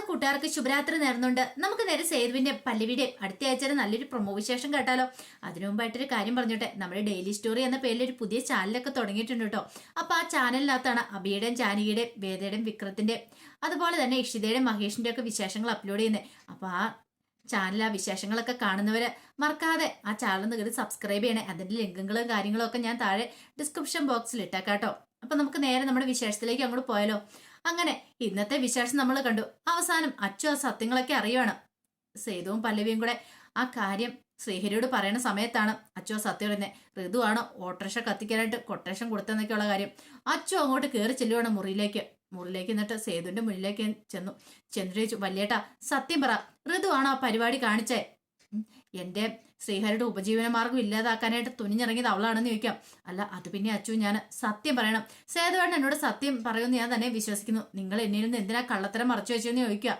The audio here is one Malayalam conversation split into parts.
കൂട്ടുകാർക്ക് ശുഭരാത്രി നേർന്നുകൊണ്ട് നമുക്ക് നേരെ സേതുവിന്റെ പല്ലവിയുടെ അടുത്ത ആഴ്ചയുടെ നല്ലൊരു പ്രൊമോ വിശേഷം കേട്ടാലോ. അതിനു മുമ്പായിട്ടൊരു കാര്യം പറഞ്ഞോട്ടെ, നമ്മുടെ ഡെയിലി സ്റ്റോറി എന്ന പേരിൽ ഒരു പുതിയ ചാനലൊക്കെ തുടങ്ങിയിട്ടുണ്ട് കേട്ടോ. അപ്പൊ ആ ചാനലിനകത്താണ് അബിയുടെയും ജാനകിയുടെയും വേദയുടെയും വിക്രത്തിന്റെ അതുപോലെ തന്നെ ഇഷിതയുടെയും മഹേഷിന്റെ ഒക്കെ വിശേഷങ്ങൾ അപ്ലോഡ് ചെയ്യുന്നത്. അപ്പൊ ആ ചാനൽ ആ വിശേഷങ്ങളൊക്കെ കാണുന്നവര് മറക്കാതെ ആ ചാനൽ നികടി സബ്സ്ക്രൈബ് ചെയ്യണേ. അതിന്റെ ലിങ്കുകളും കാര്യങ്ങളും ഒക്കെ ഞാൻ താഴെ ഡിസ്ക്രിപ്ഷൻ ബോക്സിൽ ഇട്ടേക്കാട്ടോ. അപ്പൊ നമുക്ക് നേരെ നമ്മുടെ വിശേഷത്തിലേക്ക് അങ്ങോട്ട് പോയാലോ. അങ്ങനെ ഇന്നത്തെ വിശേഷം നമ്മൾ കണ്ടു. അവസാനം അച്ചു ആ സത്യങ്ങളൊക്കെ അറിയുവാണ്. സേതുവും പല്ലവിയും കൂടെ ആ കാര്യം ശ്രീഹരിയോട് പറയുന്ന സമയത്താണ് അച്ചു ആ സത്യം പറയുന്നത്. ഋതുവാണ് ഓട്ടോറിക്ഷ കത്തിക്കാനായിട്ട് കൊട്ടേഷൻ കൊടുത്തെന്നൊക്കെയുള്ള കാര്യം. അച്ചു അങ്ങോട്ട് കയറി ചെല്ലുവാണ് മുറിയിലേക്ക്. എന്നിട്ട് സേതുവിന്റെ മുന്നിലേക്ക് ചെന്നിട്ട് ചോദിച്ചു, വല്യേട്ടാ സത്യം പറ, ഋതുവാണോ ആ പരിപാടി കാണിച്ചേ? എന്റെ ശ്രീഹരിയുടെ ഉപജീവനമാർഗം ഇല്ലാതാക്കാനായിട്ട് തുനിഞ്ഞിറങ്ങിയത് അവളാണെന്ന് ചോദിക്കാം. അല്ല, അത് പിന്നെ അച്ചു, ഞാൻ സത്യം പറയണം. സേതുവേട്ടൻ എന്നോട് സത്യം പറയുമെന്ന് ഞാൻ തന്നെ വിശ്വസിക്കുന്നു. നിങ്ങൾ എന്നിൽ നിന്ന് എന്തിനാ കള്ളത്തരം മറച്ചു വെച്ചെന്ന് ചോദിക്കാം.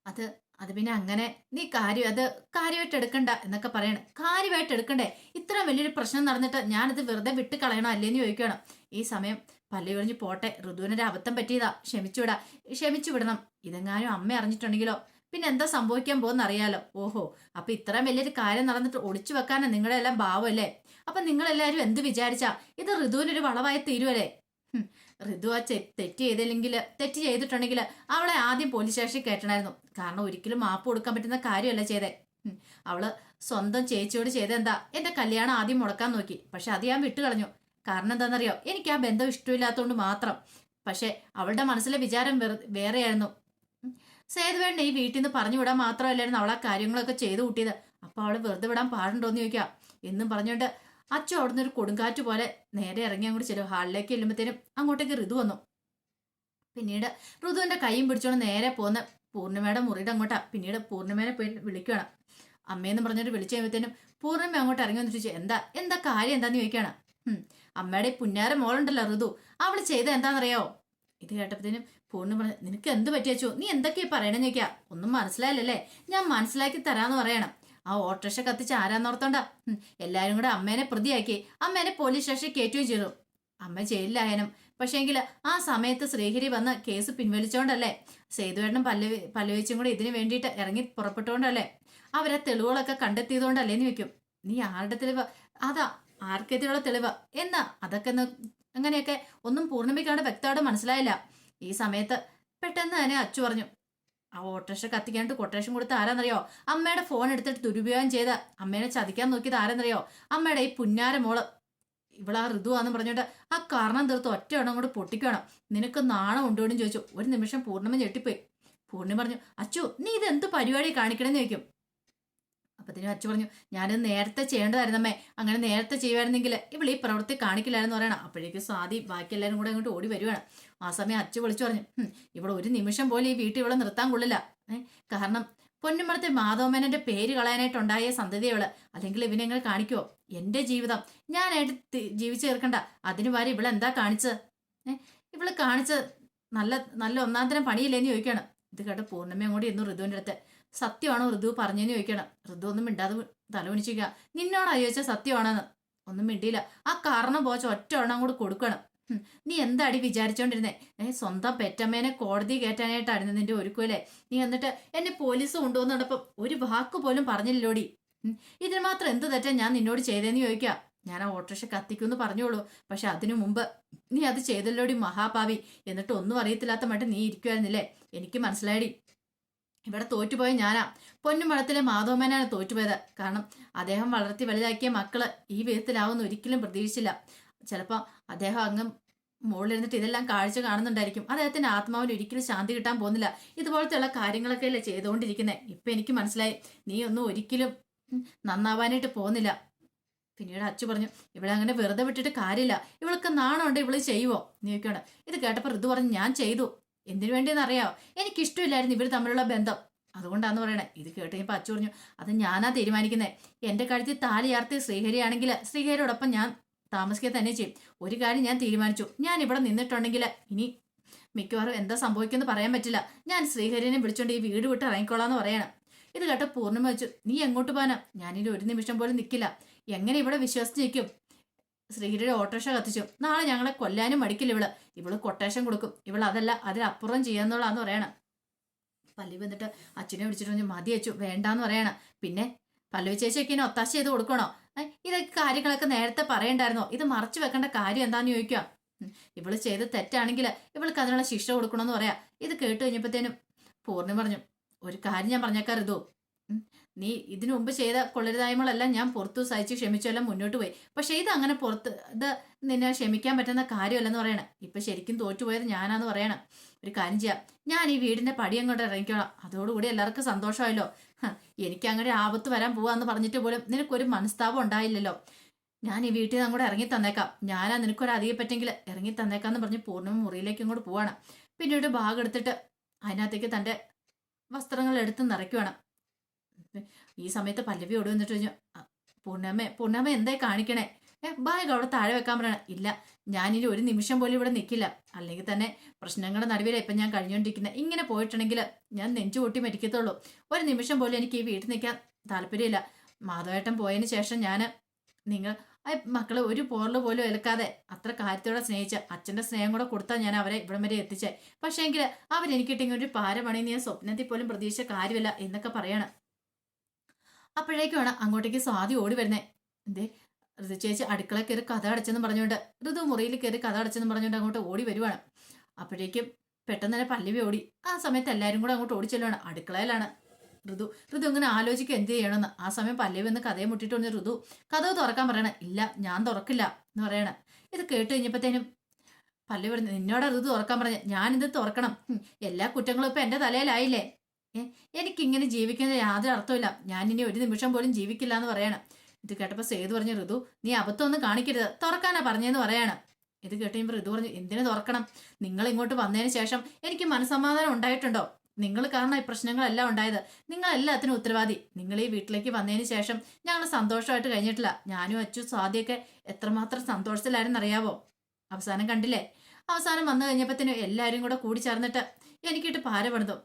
അത് പിന്നെ അങ്ങനെ നീ കാര്യമായിട്ട് എടുക്കണ്ട എന്നൊക്കെ പറയണം. കാര്യമായിട്ട് എടുക്കണ്ടേ? ഇത്ര വലിയൊരു പ്രശ്നം നടന്നിട്ട് ഞാനത് വെറുതെ വിട്ട് കളയണോ അല്ലേന്ന് ചോദിക്കണം. ഈ സമയം പല്ലി ഒഴിഞ്ഞ് പോട്ടെ, ഋതുവിനൊരു അബദ്ധം പറ്റിയതാ, ക്ഷമിച്ചു വിടണം. ഇതെങ്ങാനും അമ്മ അറിഞ്ഞിട്ടുണ്ടെങ്കിലോ പിന്നെ എന്താ സംഭവിക്കാൻ പോകുന്ന അറിയാലോ. ഓഹോ, അപ്പൊ ഇത്രയും വലിയൊരു കാര്യം നടന്നിട്ട് ഒളിച്ചു വെക്കാനാ നിങ്ങളുടെ എല്ലാം ഭാവമല്ലേ? അപ്പൊ നിങ്ങളെല്ലാരും എന്ത് വിചാരിച്ചാ ഇത് ഋതുവിനൊരു വളവായി തീരുവല്ലേ? ഋതു ആ തെറ്റ് ചെയ്തിട്ടുണ്ടെങ്കിൽ അവളെ ആദ്യം പോലീസ് സ്റ്റേഷനിൽ കയറ്റണമായിരുന്നു. കാരണം ഒരിക്കലും മാപ്പ് കൊടുക്കാൻ പറ്റുന്ന കാര്യമല്ല ചെയ്തേ. അവള് സ്വന്തം ചേച്ചിയോട് ചെയ്തെന്താ, എന്റെ കല്യാണം ആദ്യം മുടക്കാൻ നോക്കി. പക്ഷെ അത് ഞാൻ വിട്ടുകളഞ്ഞു. കാരണം എന്താണെന്നറിയോ, എനിക്ക് ആ ബന്ധം ഇഷ്ടമില്ലാത്തതുകൊണ്ട് മാത്രം. പക്ഷെ അവളുടെ മനസ്സിലെ വിചാരം വേറെയായിരുന്നു. സേതുവേണ്ട ഈ വീട്ടിൽ നിന്ന് പറഞ്ഞു വിടാൻ മാത്രമല്ലായിരുന്നു അവളാ കാര്യങ്ങളൊക്കെ ചെയ്തു കൂട്ടിയത്. അപ്പൊ അവളെ വെറുതെ വിടാൻ പാടുണ്ടോന്ന് ചോദിക്കാം എന്നും പറഞ്ഞുകൊണ്ട് അച്ചു അവിടുന്ന് ഒരു കൊടുങ്കാറ്റ് പോലെ നേരെ ഇറങ്ങി അങ്ങോട്ട് ചെല്ലും. ഹാളിലേക്ക് ചെല്ലുമ്പോഴത്തേനും അങ്ങോട്ടേക്ക് ഋതു വന്നു. പിന്നീട് ഋതുവിന്റെ കൈയും പിടിച്ചോണ്ട് നേരെ പോകുന്ന പൂർണിമയുടെ മുറിയുടെ അങ്ങോട്ടാ. പിന്നീട് പൂർണിമേനെ പോയി വിളിക്കുകയാണ്. അമ്മയെന്ന് പറഞ്ഞിട്ട് വിളിച്ചു കഴിയുമ്പോഴത്തേനും പൂർണിമ അങ്ങോട്ട് ഇറങ്ങി വന്നിട്ട് ചോദിച്ചു, എന്താ കാര്യം എന്താന്ന് ചോദിക്കുകയാണ്. അമ്മയുടെ പുന്നാര മോളുണ്ടല്ലോ ഋതു, അവള് ചെയ്ത എന്താണെന്നറിയോ? ഇത് കേട്ടപ്പോഴത്തേനും പൂർണ്ണ പറഞ്ഞു, നിനക്ക് എന്ത് പറ്റിയച്ചു? നീ എന്തൊക്കെയാ പറയണെന്ന് ചോദിക്കാ. ഒന്നും മനസ്സിലായില്ലല്ലേ? ഞാൻ മനസ്സിലാക്കി തരാന്ന് പറയണം. ആ ഓട്ടോറിക്ഷ കത്തിച്ച് ആരാന്നോർത്തോണ്ടാ എല്ലാരും കൂടെ അമ്മേനെ പ്രതിയാക്കി അമ്മേനെ പോലീസ് സ്റ്റേഷനിൽ കയറ്റുകയും ചെയ്തു. അമ്മ ജയിലിലായനും. പക്ഷേങ്കിൽ ആ സമയത്ത് ശ്രീഹരി വന്ന് കേസ് പിൻവലിച്ചോണ്ടല്ലേ, സേതുവേട്ടനും പല്ലവിച്ചും കൂടെ ഇതിനു വേണ്ടിയിട്ട് ഇറങ്ങി പുറപ്പെട്ടുകൊണ്ടല്ലേ, അവരെ തെളിവുകളൊക്കെ കണ്ടെത്തിയതുകൊണ്ടല്ലേന്ന് വെക്കും. നീ ആരുടെ തെളിവ്? അതാ ആർക്കെതിരെയുള്ള തെളിവ് എന്നാ? അതൊക്കെ അങ്ങനെയൊക്കെ ഒന്നും പൂർണ്ണിമയ്ക്കാണ്ട് വ്യക്തമായിട്ട് മനസ്സിലായില്ല. ഈ സമയത്ത് പെട്ടെന്ന് തന്നെ അച്ചു പറഞ്ഞു, ആ ഓട്ടോറിക്ഷ കത്തിക്കാനായിട്ട് കൊട്ടേഷൻ കൊടുത്ത് ആരാന്നറിയോ? അമ്മയുടെ ഫോൺ എടുത്തിട്ട് ദുരുപയോഗം ചെയ്ത് അമ്മേനെ ചതിക്കാൻ നോക്കിയത് ആരെന്നറിയോ? അമ്മയുടെ ഈ പുന്നാര മോള്. ഇവളാ ഋതുവാന്ന് പറഞ്ഞിട്ട് ആ കാരണം തീർത്ത് ഒറ്റ എണ്ണം കൂടെ പൊട്ടിക്കണം. നിനക്ക് നാണം ഉണ്ടോന്നും ചോദിച്ചു. ഒരു നിമിഷം പൂർണ്ണിമ ഞെട്ടിപ്പോയി. പൂർണ്ണിമ പറഞ്ഞു, അച്ചു നീ ഇത് എന്ത് പരിപാടി കാണിക്കണമെന്ന് ചോദിക്കും. അപ്പത്തിനും അച്ചു പറഞ്ഞു, ഞാനത് നേരത്തെ ചെയ്യേണ്ടതായിരുന്നമ്മേ, അങ്ങനെ നേരത്തെ ചെയ്യുമായിരുന്നെങ്കിൽ ഇവൾ ഈ പ്രവൃത്തി കാണിക്കില്ലായിരുന്നു പറയണം. അപ്പോഴേക്കും സ്വാതി ബാക്കി എല്ലാവരും കൂടെ അങ്ങോട്ട് ഓടി വരുവാണ്. ആ സമയം അച്ചു വിളിച്ചു പറഞ്ഞു, ഇവിടെ ഒരു നിമിഷം പോലും ഈ വീട്ടിൽ ഇവിടെ നിർത്താൻ കൊള്ളില്ല. കാരണം പൊന്നുമടത്തെ മാധവമേനന്റെ പേര് കളയാനായിട്ടുണ്ടായ സന്തതിയവള്. അല്ലെങ്കിൽ ഇവനെങ്ങനെ കാണിക്കുവോ? എന്റെ ജീവിതം ഞാനായിട്ട് ജീവിച്ചു തീർക്കണ്ട. അതിനു വരെ ഇവളെന്താ കാണിച്ചത്? ഇവള് കാണിച്ച നല്ല നല്ല ഒന്നാം തരം പണിയില്ലേന്ന് ചോദിക്കണം. ഇത് കേട്ട് പൂർണ്ണിമയും കൂടി ഇന്നു ഋതുവിന്റെ അടുത്ത്, സത്യമാണോ ഋതു പറഞ്ഞെന്ന് ചോദിക്കണം. ഋതു ഒന്നും മിണ്ടാതെ തലവണിച്ചിരിക്കുക. നിന്നോടാ ചോദിച്ചാൽ സത്യമാണെന്ന് ഒന്നും മിണ്ടിയില്ല. ആ കാരണം പോച്ച ഒറ്റ എണ്ണം കൂടെ കൊടുക്കണം. നീ എന്താടി വിചാരിച്ചോണ്ടിരുന്നേ? സ്വന്തം പെറ്റമ്മേനെ കോടതി കയറ്റാനായിട്ടായിരുന്നു നിന്റെ ഒരുക്കുമല്ലേ? നീ എന്നിട്ട് എന്നെ പോലീസ് കൊണ്ടുവന്നോടൊപ്പം ഒരു വാക്ക് പോലും പറഞ്ഞില്ലോടി. ഇതിന് മാത്രം എന്ത് തെറ്റാ ഞാൻ നിന്നോട് ചെയ്തേന്ന് ചോദിക്കാം. ഞാൻ ആ ഓട്ടോറിക്ഷ കത്തിക്കുമെന്ന് പറഞ്ഞോളൂ, പക്ഷെ അതിനു മുമ്പ് നീ അത് ചെയ്തല്ലോടി മഹാപാവി. എന്നിട്ട് ഒന്നും അറിയത്തില്ലാത്ത മട്ട് നീ ഇരിക്കുവായിരുന്നില്ലേ? എനിക്ക് മനസ്സിലായടി. ഇവിടെ തോറ്റുപോയ ഞാനാ. പൊന്നുമടത്തിലെ മാധവമേനാണ് തോറ്റുപോയത്. കാരണം അദ്ദേഹം വളർത്തി വലുതാക്കിയ മക്കള് ഈ വിധത്തിലാവുമെന്ന് ഒരിക്കലും പ്രതീക്ഷിച്ചില്ല. ചിലപ്പോൾ അദ്ദേഹം അങ്ങ് മുകളിലിരുന്നിട്ട് ഇതെല്ലാം കാഴ്ച കാണുന്നുണ്ടായിരിക്കും. അദ്ദേഹത്തിന്റെ ആത്മാവിന് ഒരിക്കലും ശാന്തി കിട്ടാൻ പോകുന്നില്ല. ഇതുപോലത്തെയുള്ള കാര്യങ്ങളൊക്കെ അല്ലേ ചെയ്തുകൊണ്ടിരിക്കുന്നത്. ഇപ്പൊ എനിക്ക് മനസ്സിലായി, നീ ഒന്നും ഒരിക്കലും നന്നാവാനായിട്ട് പോകുന്നില്ല. പിന്നീട് അച്ചു പറഞ്ഞു, ഇവിടെ അങ്ങനെ വെറുതെ വിട്ടിട്ട് കാര്യമില്ല. ഇവൾക്ക് നാണമുണ്ട്, ഇവള് ചെയ്യുവോ നീ ചോദിക്കാണ്. ഇത് കേട്ടപ്പോൾ ഋതു പറഞ്ഞു, ഞാൻ ചെയ്തു. എന്തിനു വേണ്ടിയെന്ന് അറിയാവോ? എനിക്കിഷ്ടമില്ലായിരുന്നു ഇവർ തമ്മിലുള്ള ബന്ധം, അതുകൊണ്ടാന്ന് പറയണേ. ഇത് കേട്ട് കഴിഞ്ഞപ്പോൾ അച്ചു പറഞ്ഞു, അത് ഞാനാ തീരുമാനിക്കുന്നത്. എന്റെ കഴുത്തിൽ താലി ചാർത്തിയ ശ്രീഹരിയാണെങ്കിൽ ശ്രീഹരിയോടൊപ്പം ഞാൻ താമസിക്കുക തന്നെ ചെയ്യും. ഒരു കാര്യം ഞാൻ തീരുമാനിച്ചു, ഞാൻ ഇവിടെ നിന്നിട്ടുണ്ടെങ്കിൽ ഇനി മിക്കവാറും എന്താ സംഭവിക്കുമെന്ന് പറയാൻ പറ്റില്ല. ഞാൻ ശ്രീഹരിനെ വിളിച്ചോണ്ട് ഈ വീട് വിട്ട് ഇറങ്ങിക്കോളാന്ന് പറയണം. ഇത് കേട്ട പൂർണ്ണിമ വെച്ചു, നീ എങ്ങോട്ട് പോകാനാ? ഞാനിനി ഒരു നിമിഷം പോലും നിൽക്കില്ല. എങ്ങനെ ഇവിടെ വിശ്വസിച്ചിരിക്കും? ശ്രീഹരിയുടെ ഓട്ടോറിക്ഷ കത്തിച്ചു. നാളെ ഞങ്ങളെ കൊല്ലാനും മടിക്കില്ല ഇവള്. ഇവള് കൊട്ടേഷൻ കൊടുക്കും. ഇവൾ അതല്ല അതിലപ്പുറം ചെയ്യാന്നുള്ളാന്ന് പറയണം. പല്ലവി വന്നിട്ട് അച്ഛനെ വിളിച്ചിട്ട് പറഞ്ഞു മതി അച്ചു വേണ്ടാന്ന് പറയണ. പിന്നെ പല്ലവി ചേച്ചിയൊക്കെ ഇനി ഒത്താശ ചെയ്ത് കൊടുക്കണോ? ഇതൊക്കെ കാര്യങ്ങളൊക്കെ നേരത്തെ പറയണ്ടായിരുന്നോ? ഇത് മറച്ചു വെക്കേണ്ട കാര്യം എന്താന്ന് ചോദിക്കുക. ഇവള് ചെയ്ത് തെറ്റാണെങ്കിൽ ഇവൾക്ക് അതിനുള്ള ശിക്ഷ കൊടുക്കണമെന്ന് പറയാ. ഇത് കേട്ട് കഴിഞ്ഞപ്പോഴത്തേനും പൂർണ്ണി പറഞ്ഞു ഒരു കാര്യം ഞാൻ പറഞ്ഞേക്കാ ഋതു, നീ ഇതിനു മുമ്പ് ചെയ്ത കൊള്ളരുതായ്മകളെല്ലാം ഞാൻ പുറത്തു സഹിച്ച് ക്ഷമിച്ചെല്ലാം മുന്നോട്ട് പോയി. പക്ഷെ ഇത് അങ്ങനെ പുറത്ത് ഇത് നിന്നെ ക്ഷമിക്കാൻ പറ്റുന്ന കാര്യമല്ലെന്ന് പറയണം. ഇപ്പൊ ശരിക്കും തോറ്റുപോയത് ഞാനാന്ന് പറയണം. ഒരു കാര്യം ചെയ്യാം, ഞാൻ ഈ വീടിന്റെ പടി അങ്ങോട്ട് ഇറങ്ങിക്കോളാം. അതോടുകൂടി എല്ലാവർക്കും സന്തോഷമായല്ലോ. എനിക്ക് അങ്ങനെ ആപത്ത് വരാൻ പോവാന്ന് പറഞ്ഞിട്ട് പോലും നിനക്കൊരു മനസ്താപം ഉണ്ടായില്ലല്ലോ. ഞാൻ ഈ വീട്ടിൽ നിന്ന് അങ്ങോട്ട് ഇറങ്ങി തന്നേക്കാം. ഞാനാ നിനക്കൊരു അധികം പറ്റെങ്കിൽ ഇറങ്ങി തന്നേക്കാന്ന് പറഞ്ഞ് പൂർണ്ണിമ മുറിയിലേക്ക് ഇങ്ങോട്ട് പോവാണ്. പിന്നീട് ബാഗ് എടുത്തിട്ട് അതിനകത്തേക്ക് തന്റെ വസ്ത്രങ്ങൾ എടുത്ത് നിറയ്ക്കുവാണ്. ഈ സമയത്ത് പല്ലവി ഓടി വന്നിട്ട് പറഞ്ഞു പൂർണ്ണമ്മ എന്തായി കാണിക്കണേ? ബാഗ് അവിടെ താഴെ വെക്കാൻ പറയണ. ഇല്ല, ഞാനിനി ഒരു നിമിഷം പോലും ഇവിടെ നിൽക്കില്ല. അല്ലെങ്കിൽ തന്നെ പ്രശ്നങ്ങളുടെ നടുവിലെ ഇപ്പം ഞാൻ കഴിഞ്ഞുകൊണ്ടിരിക്കുന്നത്. ഇങ്ങനെ പോയിട്ടുണ്ടെങ്കിൽ ഞാൻ നെഞ്ചു പൊട്ടി മരിക്കത്തുള്ളൂ. ഒരു നിമിഷം പോലും എനിക്ക് ഈ വീട്ടിൽ നിൽക്കാൻ താല്പര്യമില്ല. മാധവേട്ടൻ പോയതിന് ശേഷം ഞാൻ നിങ്ങൾ മക്കളെ ഒരു പോറൽ പോലും ഏൽക്കാതെ അത്ര കാര്യത്തോടെ സ്നേഹിച്ച അച്ഛൻ്റെ സ്നേഹം കൂടെ കൊടുത്താൽ ഞാൻ അവരെ ഇവിടം വരെ എത്തിച്ചേ. പക്ഷേ എങ്കിൽ അവരെനിക്കിട്ടെങ്കിൽ ഒരു പാരമണിന്ന് ഞാൻ സ്വപ്നത്തിൽ പോലും പ്രതീക്ഷിച്ച കാര്യമില്ല എന്നൊക്കെ പറയണം. അപ്പോഴേക്കുമാണ് അങ്ങോട്ടേക്ക് സ്വാതി ഓടി വരുന്നേ. എന്തേ ഋതു ചേച്ചി അടുക്കള കയറി കഥ അടച്ചെന്ന് പറഞ്ഞുകൊണ്ട് ഋതു മുറിയിൽ കയറി കഥ അടച്ചെന്ന് പറഞ്ഞുകൊണ്ട് അങ്ങോട്ട് ഓടി വരുവാണ്. അപ്പോഴേക്കും പെട്ടെന്ന് തന്നെ പല്ലവി ഓടി. ആ സമയത്ത് എല്ലാവരും കൂടെ അങ്ങോട്ട് ഓടിച്ചെല്ലുവാണ്. അടുക്കളയിലാണ് ഋതു. ഋതു ഇങ്ങനെ ആലോചിക്കുക എന്ത് ചെയ്യണമെന്ന്. ആ സമയം പല്ലവി വന്ന് കഥയെ മുട്ടിട്ട് വന്ന് ഋതു കഥ തുറക്കാൻ പറയണ. ഇല്ല, ഞാൻ തുറക്കില്ല എന്ന് പറയണ. ഇത് കേട്ട് കഴിഞ്ഞപ്പോഴത്തേനും പല്ലവി പറഞ്ഞു നിന്നോടാ ഋതു തുറക്കാൻ പറഞ്ഞ, ഞാനിത് തുറക്കണം. എല്ലാ കുറ്റങ്ങളും ഇപ്പൊ എന്റെ തലയിലായില്ലേ. എനിക്കിങ്ങനെ ജീവിക്കുന്നത് യാതൊരു അർത്ഥമില്ല. ഞാനിനി ഒരു നിമിഷം പോലും ജീവിക്കില്ല എന്ന് പറയണം. ഇത് കേട്ടപ്പോൾ സേതു പറഞ്ഞു ഋതു നീ അബദ്ധമൊന്നും കാണിക്കരുത്, തുറക്കാനാ പറഞ്ഞതെന്ന് പറയാണ്. ഇത് കേട്ട് കഴിയുമ്പോൾ ഋതു പറഞ്ഞു എന്തിനു തുറക്കണം? നിങ്ങൾ ഇങ്ങോട്ട് വന്നതിന് ശേഷം എനിക്ക് മനസ്സമാധാനം ഉണ്ടായിട്ടുണ്ടോ? നിങ്ങൾ കാരണം ഈ പ്രശ്നങ്ങളെല്ലാം ഉണ്ടായത്. നിങ്ങൾ എല്ലാത്തിനും ഉത്തരവാദി. നിങ്ങൾ ഈ വീട്ടിലേക്ക് വന്നതിന് ശേഷം ഞങ്ങൾ സന്തോഷമായിട്ട് കഴിഞ്ഞിട്ടില്ല. ഞാനും അച്ചു സ്വാതിയൊക്കെ എത്രമാത്രം സന്തോഷത്തിലായിരുന്നു അറിയാവോ? അവസാനം കണ്ടില്ലേ? അവസാനം വന്നു കഴിഞ്ഞപ്പോഴത്തേനും എല്ലാവരും കൂടെ കൂടി ചേർന്നിട്ട് എനിക്കിട്ട് പാര പണിതു.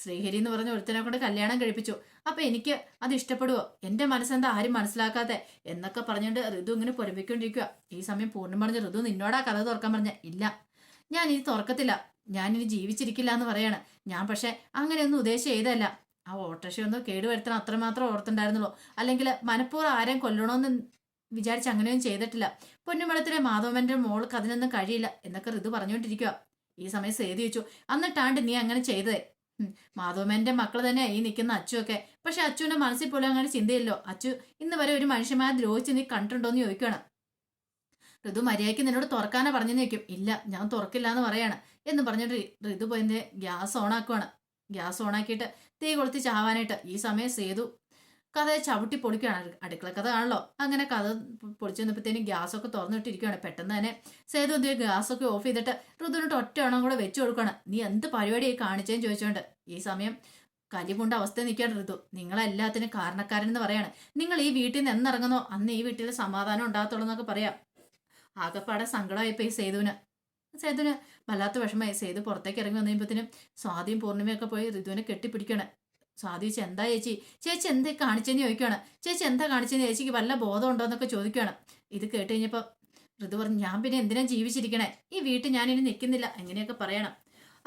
ശ്രീഹരി എന്ന് പറഞ്ഞ ഒരുത്തനെ കൊണ്ട് കല്യാണം കഴിപ്പിച്ചു. അപ്പൊ എനിക്ക് അത് ഇഷ്ടപ്പെടുവോ? എന്റെ മനസ്സെന്താ ആരും മനസ്സിലാക്കാതെ എന്നൊക്കെ പറഞ്ഞുകൊണ്ട് ഋതു ഇങ്ങനെ പൊരമ്പിക്കൊണ്ടിരിക്കുക. ഈ സമയം പൂർണ്ണം പറഞ്ഞ ഋതു നിന്നോടാ കഥ തുറക്കാൻ പറഞ്ഞ. ഇല്ല, ഞാൻ ഇനി തുറക്കത്തില്ല, ഞാനിനി ജീവിച്ചിരിക്കില്ല എന്ന് പറയാണ്. ഞാൻ പക്ഷെ അങ്ങനെയൊന്നും ഉദ്ദേശിച്ച് ചെയ്തല്ല. ആ ഓട്ടോറിക്ഷ ഒന്ന് കേടുവരുത്തണം അത്രമാത്രം ഓർത്തുണ്ടായിരുന്നുള്ളൂ. അല്ലെങ്കിൽ മനഃപൂർവ്വം ആരെയും കൊല്ലണമെന്ന് വിചാരിച്ച് അങ്ങനെയൊന്നും ചെയ്തിട്ടില്ല. പൊന്നുമളത്തിലെ മാധവന്റെ മോൾക്ക് അതിനൊന്നും കഴിയില്ല എന്നൊക്കെ ഋതു പറഞ്ഞുകൊണ്ടിരിക്കുക. ഈ സമയം സേതി വെച്ചു എന്നിട്ടാണ്ട് നീ അങ്ങനെ ചെയ്തേ. മാധവന്റെ മക്കൾ തന്നെ ഈ നിൽക്കുന്ന അച്ചുവൊക്കെ. പക്ഷെ അച്ചുവിന്റെ മനസ്സിൽ പോലും അങ്ങനെ ചിന്തയില്ലോ. അച്ചു ഇന്ന് വരെ ഒരു മനുഷ്യന്മാരെ ദ്രോഹിച്ച് നീ കണ്ടിട്ടുണ്ടോന്ന് ചോദിക്കുകയാണ്. ഋതു മര്യാദയ്ക്ക് നിന്നോട് തുറക്കാനാ പറഞ്ഞെന്ന് ചോദിക്കും. ഇല്ല, ഞാൻ തുറക്കില്ല എന്ന് പറയാണ്. എന്ന് പറഞ്ഞിട്ട് ഋതു പോയി ഗ്യാസ് ഓണാക്കുവാണ്. ഗ്യാസ് ഓണാക്കിയിട്ട് തീ കൊളുത്തി ചാവാനായിട്ട്. ഈ സമയം സേതു കഥ ചവിട്ടി പൊളിക്കുകയാണ്. അടുക്കള കഥ ആണല്ലോ. അങ്ങനെ കഥ പൊളിച്ചു വന്നപ്പോഴത്തേനും ഗ്യാസൊക്കെ തുറന്നിട്ടിരിക്കുകയാണ്. പെട്ടെന്ന് തന്നെ സേതു എന്ത് ഗ്യാസൊക്കെ ഓഫ് ചെയ്തിട്ട് ഋതുവിനോട്ട് ഒറ്റ എണ്ണം കൂടെ വെച്ചു കൊടുക്കുകയാണ്. നീ എന്ത് പരിപാടിയായി കാണിച്ചേന്ന് ചോദിച്ചോണ്ട്. ഈ സമയം കലിപുണ്ട അവസ്ഥ നിൽക്കുകയാണ് ഋതു. നിങ്ങളെല്ലാത്തിനും കാരണക്കാരെന്ന് പറയാണ്. നിങ്ങൾ ഈ വീട്ടിൽ നിന്ന് എന്നിറങ്ങുന്നോ അന്ന് ഈ വീട്ടിൽ സമാധാനം ഉണ്ടാകത്തുള്ളൂ എന്നൊക്കെ പറയാം. ആകെപ്പാടെ സങ്കടമായിപ്പോ ഈ സേതുവിന് വല്ലാത്ത വിഷമമായി. സേതു പുറത്തേക്ക് ഇറങ്ങി വന്നപ്പോഴത്തേനും സ്വാതിയും പൂർണ്ണിമയൊക്കെ പോയി ഋതുവിനെ കെട്ടിപ്പിടിക്കുകയാണ്. സ്വാതി ചോദിച്ചു എന്താ ചേച്ചി എന്താ കാണിച്ചെന്ന് ചോദിക്കുകയാണ്. ചേച്ചി എന്താ കാണിച്ചെന്ന് ചേച്ചിക്ക് വല്ല ബോധം ഉണ്ടോ എന്നൊക്കെ ചോദിക്കുകയാണ്. ഇത് കേട്ട് കഴിഞ്ഞപ്പോൾ ഋതു പറഞ്ഞു ഞാൻ പിന്നെ എന്തിനാ ജീവിച്ചിരിക്കണേ, ഈ വീട്ടിൽ ഞാനിനി നിൽക്കുന്നില്ല എങ്ങനെയൊക്കെ പറയണം.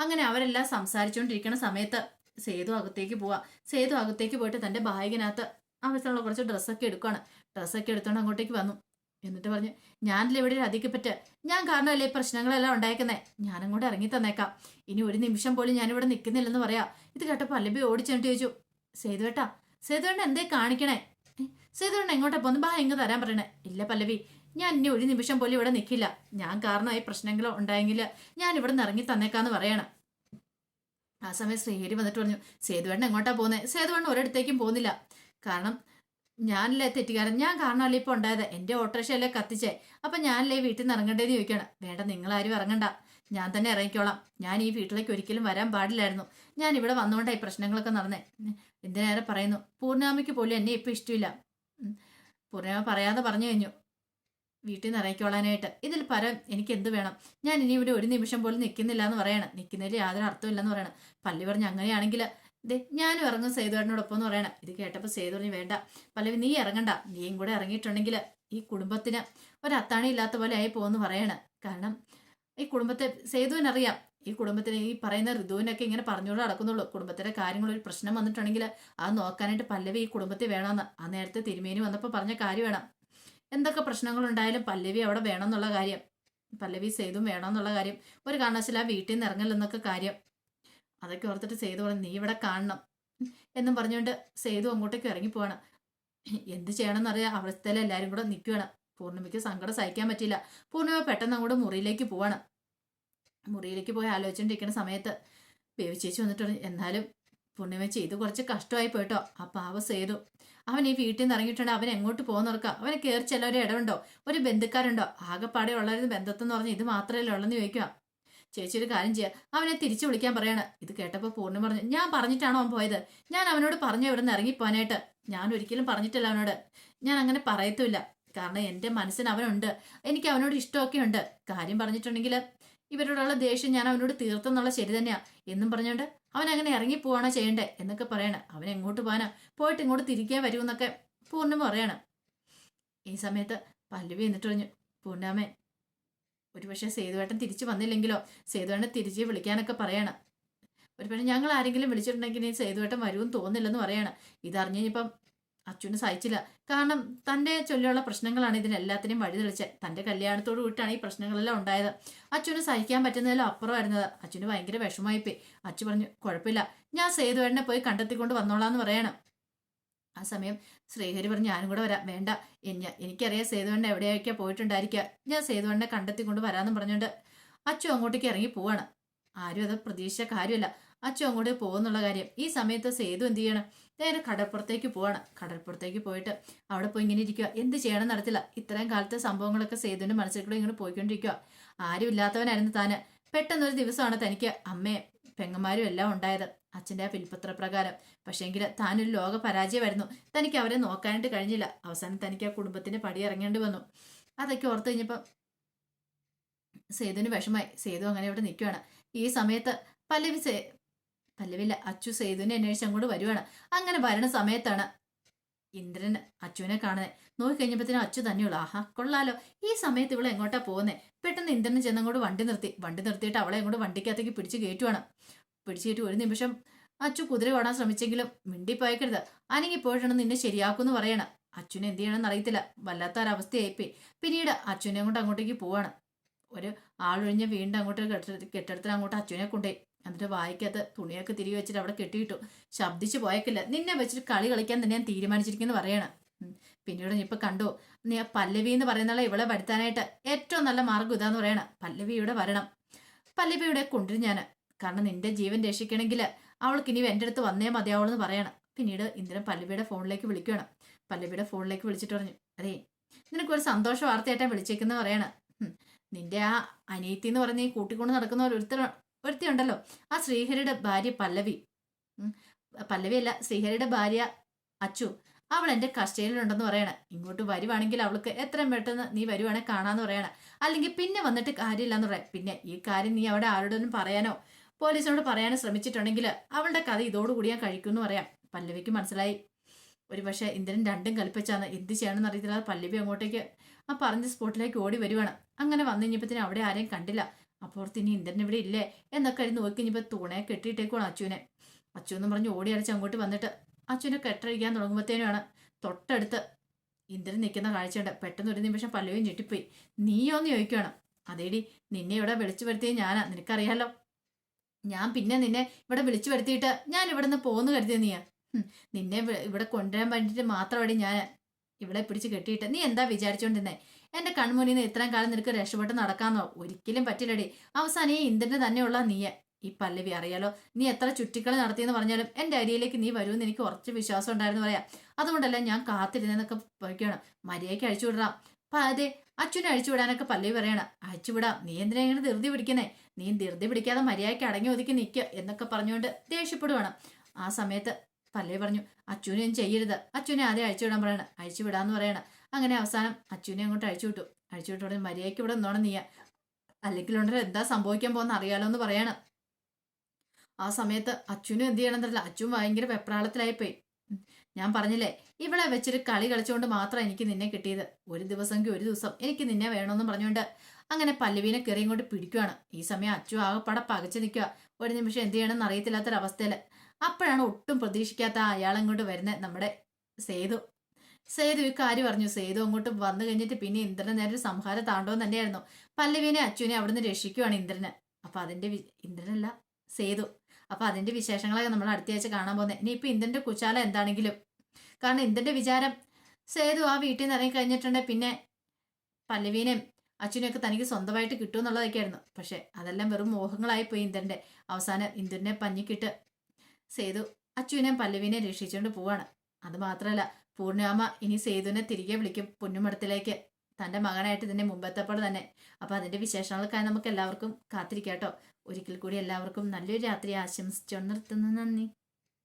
അങ്ങനെ അവരെല്ലാം സംസാരിച്ചുകൊണ്ടിരിക്കുന്ന സമയത്ത് സേതു അകത്തേക്ക് പോവാ. സേതു അകത്തേക്ക് പോയിട്ട് തന്റെ ബാഗിനകത്ത് ആവശ്യമുള്ള കുറച്ച് ഡ്രസ്സൊക്കെ എടുക്കുകയാണ്. ഡ്രസ്സൊക്കെ എടുത്തോണ്ട് അങ്ങോട്ടേക്ക് വന്നു. എന്നിട്ട് പറഞ്ഞു ഞാനല്ലേ ഇവിടെ ഒരു അധികപ്പറ്റ്, ഞാൻ കാരണമല്ലേ ഈ പ്രശ്നങ്ങളെല്ലാം ഉണ്ടായിരിക്കുന്നേ, ഞാനും കൂടെ ഇറങ്ങി തന്നേക്കാം. ഇനി ഒരു നിമിഷം പോലും ഞാനിവിടെ നിൽക്കുന്നില്ലെന്ന് പറയാ. ഇത് കേട്ടപ്പോൾ പല്ലവി ഓടിച്ചെന്നിട്ട് ചോദിച്ചു സേതുവേട്ട എന്തേ കാണിക്കണേ? സേതുവേട്ടൻ എങ്ങോട്ടാ പോന്ന്? ബാ എങ്ങ് തരാൻ പറയണേ. ഇല്ല പല്ലവി, ഞാൻ ഇനി ഒരു നിമിഷം പോലും ഇവിടെ നിൽക്കില്ല. ഞാൻ കാരണം ഈ പ്രശ്നങ്ങൾ ഉണ്ടായെങ്കിൽ ഞാൻ ഇവിടെ നിന്ന് ഇറങ്ങി തന്നേക്കാന്ന് പറയണം. ആ സമയം ശ്രീഹരി വന്നിട്ട് പറഞ്ഞു സേതുവേട്ടൻ എങ്ങോട്ടാ പോകുന്നത്? സേതുവേട്ടൻ ഒരിടത്തേക്കും പോകുന്നില്ല. കാരണം ഞാനല്ലേ തെറ്റുകാരൻ, ഞാൻ കാരണമല്ലേ ഇപ്പൊ ഉണ്ടായത്. എന്റെ ഓട്ടോറിക്ഷയല്ലേ കത്തിച്ചേ, അപ്പൊ ഞാനല്ലേ വീട്ടിൽ നിന്ന് ഇറങ്ങണ്ടേന്ന് ചോദിക്കണം. വേണ്ട, നിങ്ങളാരും ഇറങ്ങണ്ട, ഞാൻ തന്നെ ഇറങ്ങിക്കോളാം. ഞാൻ ഈ വീട്ടിലേക്ക് ഒരിക്കലും വരാൻ പാടില്ലായിരുന്നു. ഞാൻ ഇവിടെ വന്നുകൊണ്ടായി പ്രശ്നങ്ങളൊക്കെ നടന്നേ. എന്തിനേറെ പറയുന്നു, പൂർണ്ണാമയ്ക്ക് പോലും എന്നെ ഇപ്പൊ ഇഷ്ടമില്ല. പൂർണ്ണിമ പറയാതെ പറഞ്ഞു കഴിഞ്ഞു വീട്ടിൽ നിന്ന് ഇറങ്ങിക്കോളാനായിട്ട്. ഇതിൽ പരം എനിക്ക് എന്ത് വേണം? ഞാൻ ഇനി ഇവിടെ ഒരു നിമിഷം പോലും നിൽക്കുന്നില്ല എന്ന് പറയണം. നിൽക്കുന്നതിൽ യാതൊരു അർത്ഥമില്ലെന്ന് പറയണം. പല്ലവി പറഞ്ഞു അങ്ങനെയാണെങ്കിൽ ഞാനും ഇറങ്ങും സേതുവേട്ടനോടൊപ്പം എന്ന് പറയണം. ഇത് കേട്ടപ്പോൾ സേതു പറഞ്ഞു വേണ്ട പല്ലവി, നീ ഇറങ്ങണ്ട. നീയും കൂടെ ഇറങ്ങിയിട്ടുണ്ടെങ്കിൽ ഈ കുടുംബത്തിന് ഒരു അത്താണി ഇല്ലാത്ത പോലെ ആയി പോകുമെന്ന് പറയണം. കാരണം ഈ കുടുംബത്തെ സേതുവിനറിയാം ഈ കുടുംബത്തിന് ഈ പറയുന്ന ഋതുവിനൊക്കെ ഇങ്ങനെ പറഞ്ഞുകൊണ്ട് നടക്കുന്നുള്ളൂ. കുടുംബത്തിലെ കാര്യങ്ങൾ ഒരു പ്രശ്നം വന്നിട്ടുണ്ടെങ്കിൽ അത് നോക്കാനായിട്ട് പല്ലവി ഈ കുടുംബത്തിൽ വേണമെന്ന് ആ നേരത്തെ തിരുമേനി വന്നപ്പോൾ പറഞ്ഞ കാര്യം വേണം. എന്തൊക്കെ പ്രശ്നങ്ങളുണ്ടായാലും പല്ലവി അവിടെ വേണമെന്നുള്ള കാര്യം, പല്ലവി സേതും വേണമെന്നുള്ള കാര്യം, ഒരു കാരണവശാലും ആ വീട്ടിൽ നിന്ന് ഇറങ്ങലെന്നൊക്കെ കാര്യം, അതൊക്കെ ഓർത്തിട്ട് സേതു പറഞ്ഞു നീ ഇവിടെ കാണണം എന്നും പറഞ്ഞുകൊണ്ട് സേതു അങ്ങോട്ടേക്ക് ഇറങ്ങിപ്പോവാണ്. എന്ത് ചെയ്യണമെന്നറിയാം അവസ്ഥയിൽ എല്ലാവരും കൂടെ നിൽക്കുകയാണ്. പൂർണ്ണിമയ്ക്ക് സങ്കടം സഹിക്കാൻ പറ്റില്ല. പൂർണ്ണിമ പെട്ടെന്ന് അങ്ങോട്ട് മുറിയിലേക്ക് പോവാണ്. മുറിയിലേക്ക് പോയി ആലോചിച്ചുകൊണ്ടിരിക്കുന്ന സമയത്ത് ബേബി ചേച്ചി വന്നിട്ട് പറഞ്ഞു എന്നാലും പൂർണ്ണിമ ചെയ്ത് കുറച്ച് കഷ്ടമായി പോയിട്ടോ. ആ പാവ സേതു അവൻ ഈ വീട്ടിൽ നിന്ന് ഇറങ്ങിയിട്ടുണ്ട്. അവൻ എങ്ങോട്ട് പോകുന്നവർക്കാ? അവനെ കയറി ചെല്ലൊരു ഇടമുണ്ടോ? ഒരു ബന്ധുക്കാരുണ്ടോ? ആകെപ്പാടെ ഉള്ളൊരു ബന്ധത്തെന്ന് പറഞ്ഞ് ഇത് മാത്രമല്ലേ ഉള്ളെന്ന് ചോദിക്കുക. ചേച്ചി ഒരു കാര്യം ചെയ്യുക, അവനെ തിരിച്ചു വിളിക്കാൻ പറയാണ്. ഇത് കേട്ടപ്പോൾ പൂർണ്ണിമ പറഞ്ഞു ഞാൻ പറഞ്ഞിട്ടാണോ അവൻ പോയത്? ഞാൻ അവനോട് പറഞ്ഞു ഇവിടെ നിന്ന് ഇറങ്ങിപ്പോകാനായിട്ട്. ഞാൻ ഒരിക്കലും പറഞ്ഞിട്ടില്ല അവനോട്. ഞാൻ അങ്ങനെ പറയത്തുമില്ല. കാരണം എൻ്റെ മനസ്സിന് അവനുണ്ട്, എനിക്ക് അവനോട് ഇഷ്ടമൊക്കെ ഉണ്ട്. കാര്യം പറഞ്ഞിട്ടുണ്ടെങ്കിൽ ഇവരോടുള്ള ദേഷ്യം ഞാൻ അവനോട് തീർത്തെന്നുള്ള ശരി തന്നെയാ എന്നും പറഞ്ഞുകൊണ്ട് അവൻ അങ്ങനെ ഇറങ്ങിപ്പോവാണോ ചെയ്യണ്ടേ എന്നൊക്കെ പറയണ. അവൻ എങ്ങോട്ട് പോകാനാ? പോയിട്ട് ഇങ്ങോട്ട് തിരിക്കാൻ വരുമെന്നൊക്കെ പൂർണ്ണിമ പറയാണ്. ഈ സമയത്ത് പല്ലവി എന്നിട്ട് പറഞ്ഞു പൂർണ്ണാമേ ഒരുപക്ഷെ സേതുവേട്ടൻ തിരിച്ചു വന്നില്ലെങ്കിലോ, സേതുവേട്ടൻ തിരിച്ച് വിളിക്കാനൊക്കെ പറയാണ്. ഒരുപക്ഷെ ഞങ്ങൾ ആരെങ്കിലും വിളിച്ചിട്ടുണ്ടെങ്കിൽ ഈ സേതുവേട്ടൻ വരുമെന്ന് തോന്നില്ലെന്ന് പറയാണ്. ഇതറിഞ്ഞ് കഴിഞ്ഞപ്പം അച്ഛന് സഹിച്ചില്ല. കാരണം തൻ്റെ ചൊല്ലിയുള്ള പ്രശ്നങ്ങളാണ് ഇതിനെല്ലാത്തിനെയും വഴി തെളിച്ചത്. തൻ്റെ കല്യാണത്തോട് കൂട്ടാണ് ഈ പ്രശ്നങ്ങളെല്ലാം ഉണ്ടായത്. അച്ഛന് സഹിക്കാൻ പറ്റുന്നതിലും അപ്പുറമായിരുന്നത്. അച്ഛന് ഭയങ്കര വിഷമമായിപ്പോയി. അച്ഛൻ പറഞ്ഞു കുഴപ്പമില്ല, ഞാൻ സേതുവേട്ടനെ പോയി കണ്ടെത്തിക്കൊണ്ട് വന്നോളാന്ന് പറയണം. ആ സമയം ശ്രീഹരി പറഞ്ഞു ഞാനും കൂടെ വരാം. വേണ്ട, എനിക്കറിയാം സേതുവേട്ടൻ എവിടെയൊക്കെ പോയിട്ടുണ്ടായിരിക്കുക, ഞാൻ സേതുവേട്ടനെ കണ്ടെത്തിക്കൊണ്ട് വരാമെന്നും പറഞ്ഞുകൊണ്ട് അച്ഛൻ അങ്ങോട്ടേക്ക് ഇറങ്ങി പോവാണ്. ആരും അത് പ്രതീക്ഷിച്ച കാര്യമല്ല അച്ഛൻ അങ്ങോട്ട് പോകുന്നുള്ള കാര്യം. ഈ സമയത്ത് സേതു എന്ത് ചെയ്യണം? നേരെ കടൽപ്പുറത്തേക്ക് പോവാണ്. കടൽപ്പുറത്തേക്ക് പോയിട്ട് അവിടെ പോയി ഇങ്ങനെ ഇരിക്കുക. എന്ത് ചെയ്യണം നടത്തില്ല. ഇത്രയും കാലത്തെ സംഭവങ്ങളൊക്കെ സേതുവിന്റെ മനസ്സിൽ ഇങ്ങനെ പോയിക്കൊണ്ടിരിക്കുക. ആരും ഇല്ലാത്തവനായിരുന്നു താന്. പെട്ടെന്നൊരു ദിവസമാണ് തനിക്ക് അമ്മയും പെങ്ങന്മാരും എല്ലാം ഉണ്ടായത് അച്ഛൻ്റെ ആ പിൽപത്ര പ്രകാരം. പക്ഷേങ്കിൽ താനൊരു ലോക പരാജയമായിരുന്നു. തനിക്ക് അവരെ നോക്കാനായിട്ട് കഴിഞ്ഞില്ല. അവസാനം തനിക്ക് ആ കുടുംബത്തിന്റെ പടി ഇറങ്ങേണ്ടി വന്നു. അതൊക്കെ ഓർത്ത് കഴിഞ്ഞപ്പം സേതുവിന് വിഷമായി. സേതു അങ്ങനെ ഇവിടെ നിൽക്കുകയാണ്. ഈ സമയത്ത് പല്ലവില്ല അച്ചു സേതുവിനെ അന്വേഷിച്ച് അങ്ങോട്ട് വരുവാണ്. അങ്ങനെ വരണ സമയത്താണ് ഇന്ദ്രൻ അച്ചുവിനെ കാണുന്നത്. നോക്കിക്കഴിഞ്ഞപ്പോഴത്തേനും അച്ചു തന്നെയുള്ളു. ആഹാ കൊള്ളാലോ, ഈ സമയത്ത് ഇവളെ എങ്ങോട്ടാ പോകുന്നത്? പെട്ടെന്ന് ഇന്ദ്രൻ ചെന്നങ്ങോട്ട് വണ്ടി നിർത്തിയിട്ട് അവളെ അങ്ങോട്ട് വണ്ടിക്കകത്തേക്ക് പിടിച്ച് കയറ്റുവാണ്. പിടിച്ചു കയറ്റി ഒരു നിമിഷം അച്ചു കുതിര ഓടാൻ ശ്രമിച്ചെങ്കിലും മിണ്ടിപ്പോയക്കരുത്, അനങ്ങി പോയിട്ടാണ് നിന്നെ ശരിയാക്കുമെന്ന് പറയണം. അച്ഛനെ എന്ത് ചെയ്യണമെന്ന് അറിയത്തില്ല. വല്ലാത്ത ഒരവസ്ഥയായിപ്പോയി. പിന്നീട് അച്ഛനെ കൊണ്ട് അങ്ങോട്ടേക്ക് പോവാണ്. ഒരു ആളൊഴിഞ്ഞ് വീണ്ടും അങ്ങോട്ട് കെട്ടിടത്തിന് അങ്ങോട്ട് അച്ഛനെ കൊണ്ടുപോയി. എന്നിട്ട് വായിക്കകത്ത് തുണിയൊക്കെ തിരികെ വെച്ചിട്ട് അവിടെ കെട്ടിയിട്ടു. ശബ്ദിച്ചു പോയേക്കില്ല. നിന്നെ വെച്ചിട്ട് കളി കളിക്കാൻ തന്നെ ഞാൻ തീരുമാനിച്ചിരിക്കുന്നു പറയണം. പിന്നീട് ഇപ്പൊ കണ്ടു, നീ പല്ലവി എന്ന് പറയുന്ന ഇവളെ വരുത്താനായിട്ട് ഏറ്റവും നല്ല മാർഗ്ഗം ഇതാന്ന് പറയണം. പല്ലവി ഇവിടെ വരണം, പല്ലവി ഇവിടെ കൊണ്ടുവരും ഞാൻ. കാരണം നിന്റെ ജീവൻ രക്ഷിക്കണമെങ്കിൽ അവൾക്ക് ഇനി എൻ്റെ അടുത്ത് വന്നേ മതിയാവുള്ളൂ എന്ന് പറയണം. പിന്നീട് ഇന്ദ്രൻ പല്ലവിയുടെ ഫോണിലേക്ക് വിളിക്കുകയാണ്. പല്ലവിയുടെ ഫോണിലേക്ക് വിളിച്ചിട്ട് പറഞ്ഞു അതേ നിനക്കൊരു സന്തോഷ വാർത്തയായിട്ടാണ് വിളിച്ചേക്കുന്ന പറയണം. നിന്റെ ആ അനിയത്തി എന്ന് പറഞ്ഞ് ഈ കൂട്ടിക്കൊണ്ട് നടക്കുന്ന ഒരുത്തി ഉണ്ടല്ലോ, ആ ശ്രീഹരിയുടെ ഭാര്യ പല്ലവിയല്ല ശ്രീഹരിയുടെ ഭാര്യ അച്ചു, അവൾ എൻ്റെ കസ്റ്റഡിയിലുണ്ടെന്ന് പറയണം. ഇങ്ങോട്ട് വരുവാണെങ്കിൽ അവൾക്ക് എത്രയും പെട്ടെന്ന് നീ വരുവാണെങ്കിൽ കാണാന്ന് പറയണം. അല്ലെങ്കിൽ പിന്നെ വന്നിട്ട് കാര്യമില്ലാന്ന് പറയാം. പിന്നെ ഈ കാര്യം നീ അവിടെ ആരോടൊന്നും പറയാനോ പോലീസിനോട് പറയാനോ ശ്രമിച്ചിട്ടുണ്ടെങ്കിൽ അവളുടെ കഥ ഇതോടുകൂടി ഞാൻ കഴിക്കുമെന്ന് പറയാം. പല്ലവിക്ക് മനസ്സിലായി. ഒരു പക്ഷേ ഇന്ദ്രൻ രണ്ടും കൽപ്പിച്ചാന്ന്. എന്ത് ചെയ്യണമെന്ന് അറിയത്തില്ല. പല്ലവി അങ്ങോട്ടേക്ക് ആ പറഞ്ഞ സ്പോട്ടിലേക്ക് ഓടി വരുവാണ്. അങ്ങനെ വന്നു കഴിഞ്ഞപ്പത്തിന് അവിടെ ആരെയും കണ്ടില്ല. അപ്പോഴത്തെ ഇനി ഇന്ദ്രൻ ഇവിടെ ഇല്ലേ എന്നൊക്കെ നോക്കി കഴിഞ്ഞപ്പോൾ തുണയെ കെട്ടിയിട്ടേക്കുവാണ് അച്ചുവിനെ. അച്ചു എന്ന് പറഞ്ഞ് ഓടി അടിച്ച് അങ്ങോട്ട് വന്നിട്ട് അച്ചുവിനെ കെട്ടഴിക്കാൻ തുടങ്ങുമ്പോഴത്തേനുമാണ് തൊട്ടടുത്ത് ഇന്ദ്രൻ നിൽക്കുന്ന കാഴ്ചയുണ്ട്. പെട്ടെന്ന് ഒരു നിമിഷം പല്ലവിയും ഞെട്ടിപ്പോയി. നീയോന്ന് ചോദിക്കുകയാണ്. അതേടി നിന്നെ ഇവിടെ വിളിച്ചു വരുത്തിയത് ഞാനാ, നിനക്കറിയാലോ. ഞാൻ പിന്നെ നിന്നെ ഇവിടെ വിളിച്ചു വരുത്തിയിട്ട് ഞാൻ ഇവിടെ നിന്ന് പോന്ന് കരുതിയ നീയാ. നിന്നെ ഇവിടെ കൊണ്ടുവരാൻ വേണ്ടിയിട്ട് മാത്രമടി ഞാൻ ഇവിടെ പിടിച്ച് കെട്ടിയിട്ട്. നീ എന്താ വിചാരിച്ചോണ്ടിരുന്നേ? എന്റെ കൺമുന്നിൽ നിന്ന് ഇത്രയും കാലം നിനക്ക് രക്ഷപ്പെട്ട് നടക്കാന്നോ? ഒരിക്കലും പറ്റില്ലടി. അവസാനം ഈ ഇന്ദ്രന് തന്നെയുള്ള നീയെ ഈ പല്ലവി അറിയാലോ. നീ എത്ര ചുറ്റിക്കളി നടത്തിയെന്ന് പറഞ്ഞാലും എൻ്റെ അരിയിലേക്ക് നീ വരുമെന്ന് എനിക്ക് കുറച്ച് വിശ്വാസം ഉണ്ടായിരുന്നു പറയാം. അതുകൊണ്ടല്ല ഞാൻ കാത്തിരുന്നേന്നൊക്കെ പോയിക്കാണ്. മര്യാദയ്ക്ക് അഴിച്ചുവിടാം. അതെ അച്ഛനെ അഴിച്ചുവിടാനൊക്കെ പല്ലവി പറയണം. അഴിച്ചുവിടാം, നീ എന്തിനാ ഇങ്ങനെ ധൃതി പിടിക്കുന്നേ? നീ ധൃതി പിടിക്കാതെ മര്യാദയ്ക്ക് അടങ്ങി ഒതുക്കി നിൽക്കുക എന്നൊക്കെ പറഞ്ഞുകൊണ്ട് ദേഷ്യപ്പെടുവാണ്. ആ സമയത്ത് പല്ലവി പറഞ്ഞു അച്ഛനെ ഒന്നും ചെയ്യരുത്, അച്ഛനെ ആദ്യം അഴിച്ചുവിടാൻ പറയണം. അഴിച്ചുവിടാന്ന് പറയണം. അങ്ങനെ അവസാനം അച്ഛനെ അങ്ങോട്ട് അഴിച്ചുവിട്ടു ഉടനെ മര്യാദയ്ക്ക് ഇവിടെ നിന്നോണം നീയ, അല്ലെങ്കിൽ ഉണ്ടല്ലോ എന്താ സംഭവിക്കാൻ പോകുന്ന അറിയാലോ എന്ന് പറയണം. ആ സമയത്ത് അച്ഛനും എന്ത് ചെയ്യണമെന്നറിയില്ല. അച്ഛൻ ഭയങ്കര വെപ്രാളത്തിലായിപ്പോയി. ഞാൻ പറഞ്ഞില്ലേ ഇവളെ വെച്ചൊരു കളി കളിച്ചുകൊണ്ട് മാത്രം എനിക്ക് നിന്നെ കിട്ടിയത്. ഒരു ദിവസമെങ്കിൽ ഒരു ദിവസം എനിക്ക് നിന്നെ വേണമെന്ന് പറഞ്ഞുകൊണ്ട് അങ്ങനെ പല്ലവീനെ കയറിയും കൊണ്ട് പിടിക്കുവാണ്. ഈ സമയം അച്ചു ആകെപ്പാടെ പകച്ചു നിൽക്കുക. ഒരു നിമിഷം എന്ത് ചെയ്യണമെന്ന് അറിയത്തില്ലാത്തൊരവസ്ഥയിൽ. അപ്പോഴാണ് ഒട്ടും പ്രതീക്ഷിക്കാത്ത അയാളെ കൊണ്ട് വരുന്നത് നമ്മുടെ സേതു. സേതു ഈ കാര്യം പറഞ്ഞു. സേതു അങ്ങോട്ട് വന്നു കഴിഞ്ഞിട്ട് പിന്നെ ഇന്ദ്രന് നേരെ ഒരു സംഹാര താണ്ഡവം തന്നെയായിരുന്നു. പല്ലവീനെ അച്ചുവിനെ അവിടുന്ന് രക്ഷിക്കുവാണ് ഇന്ദ്രന്. അപ്പൊ അതിന്റെ ഇന്ദ്രനല്ല, സേതു. അപ്പൊ അതിന്റെ വിശേഷങ്ങളൊക്കെ നമ്മൾ അടുത്തയാഴ്ച കാണാൻ പോകുന്നത്. ഇനിയിപ്പോ ഇന്ദ്രന്റെ കുശാല എന്താണെങ്കിലും, കാരണം ഇന്ദ്രന്റെ വിചാരം സേതു ആ വീട്ടിൽ നിന്ന് ഇറങ്ങി കഴിഞ്ഞിട്ടുണ്ടെങ്കിൽ പിന്നെ പല്ലവീനെയും അച്ഛനെയൊക്കെ തനിക്ക് സ്വന്തമായിട്ട് കിട്ടുമെന്നുള്ളതൊക്കെയായിരുന്നു. പക്ഷെ അതെല്ലാം വെറും മോഹങ്ങളായി പോയി ഇന്ദ്രന്റെ. അവസാനം ഇന്ദ്രനെ പഞ്ഞിക്കിട്ട് സേതു അച്ചുവിനെയും പല്ലവീനെയും രക്ഷിച്ചുകൊണ്ട് പോവാണ്. അത് മാത്രമല്ല, പൂർണിമാമ ഇനി സേതുവിനെ തിരികെ വിളിക്കും പൊന്നുമടത്തിലേക്ക്, തന്റെ മകനായിട്ട് ഇതിന്റെ മുമ്പത്തെപ്പോലെ തന്നെ. അപ്പൊ അതിന്റെ വിശേഷങ്ങൾക്കായി നമുക്ക് എല്ലാവർക്കും കാത്തിരിക്കാട്ടോ. ഒരിക്കൽ കൂടി എല്ലാവർക്കും നല്ലൊരു രാത്രി ആശംസിച്ചു നിർത്തുന്നു. നന്ദി.